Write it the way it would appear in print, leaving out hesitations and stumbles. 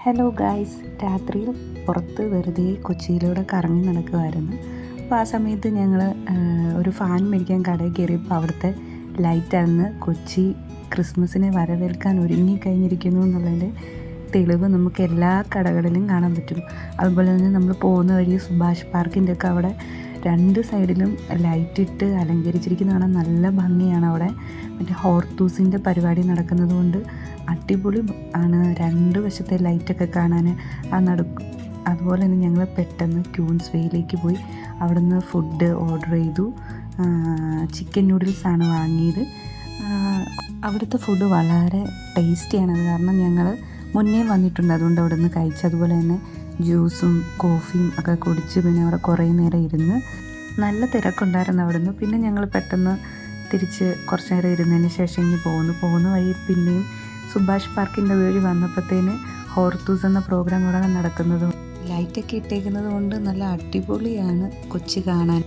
Hello guys, രാത്രിയിൽ പുറത്ത് വെറുതെ കൊച്ചിയിലൂടെ കറങ്ങി നടക്കുമായിരുന്നു. അപ്പോൾ ആ സമയത്ത് ഞങ്ങൾ ഒരു ഫാൻ മേടിക്കാൻ കടയിൽ കയറിയപ്പോൾ അവിടുത്തെ ലൈറ്റായിരുന്നു കൊച്ചി ക്രിസ്മസിനെ വരവേൽക്കാൻ ഒരുങ്ങിക്കഴിഞ്ഞിരിക്കുന്നു എന്നുള്ളതിൻ്റെ തെളിവ് നമുക്ക് എല്ലാ കടകളിലും കാണാൻ പറ്റും. അതുപോലെ തന്നെ നമ്മൾ പോകുന്ന വഴി സുഭാഷ് പാർക്കിൻ്റെ ഒക്കെ അവിടെ രണ്ട് സൈഡിലും ലൈറ്റിട്ട് അലങ്കരിച്ചിരിക്കുന്ന കാണാൻ നല്ല ഭംഗിയാണ്. അവിടെ മറ്റേ ഹോർത്തൂസിൻ്റെ പരിപാടി നടക്കുന്നത് കൊണ്ട് അടിപൊളി ആണ്. രണ്ട് വശത്തെ ലൈറ്റൊക്കെ കാണാൻ അതുപോലെ തന്നെ ഞങ്ങൾ പെട്ടെന്ന് ക്യൂൻസ് വേയിലേക്ക് പോയി അവിടെ നിന്ന് ഫുഡ് ഓർഡർ ചെയ്തു. ചിക്കൻ നൂഡിൽസാണ് വാങ്ങിയത്. അവിടുത്തെ ഫുഡ് വളരെ ടേസ്റ്റിയാണ്. അത് കാരണം ഞങ്ങൾ മുന്നേ വന്നിട്ടുണ്ട്, അതുകൊണ്ട് അവിടെ നിന്ന് കഴിച്ചു. അതുപോലെ തന്നെ ജ്യൂസും കോഫിയും ഒക്കെ കുടിച്ച് പിന്നെ അവിടെ കുറേ നേരം ഇരുന്ന് നല്ല തിരക്കുണ്ടായിരുന്നു അവിടെ നിന്ന്. പിന്നെ ഞങ്ങൾ പെട്ടെന്ന് തിരിച്ച് കുറച്ച് നേരം ഇരുന്നതിന് ശേഷം ഇനി പോകുന്ന വഴി പിന്നെയും സുഭാഷ് പാർക്കിൻ്റെ വഴി വന്നപ്പോഴത്തേന് ഹോർത്തൂസ് എന്ന പ്രോഗ്രാം ഇവിടെ നടക്കുന്നതും ലൈറ്റൊക്കെ ഇട്ടേക്കുന്നത് കൊണ്ട് നല്ല അടിപൊളിയാണ് കൊച്ചി കാണാൻ.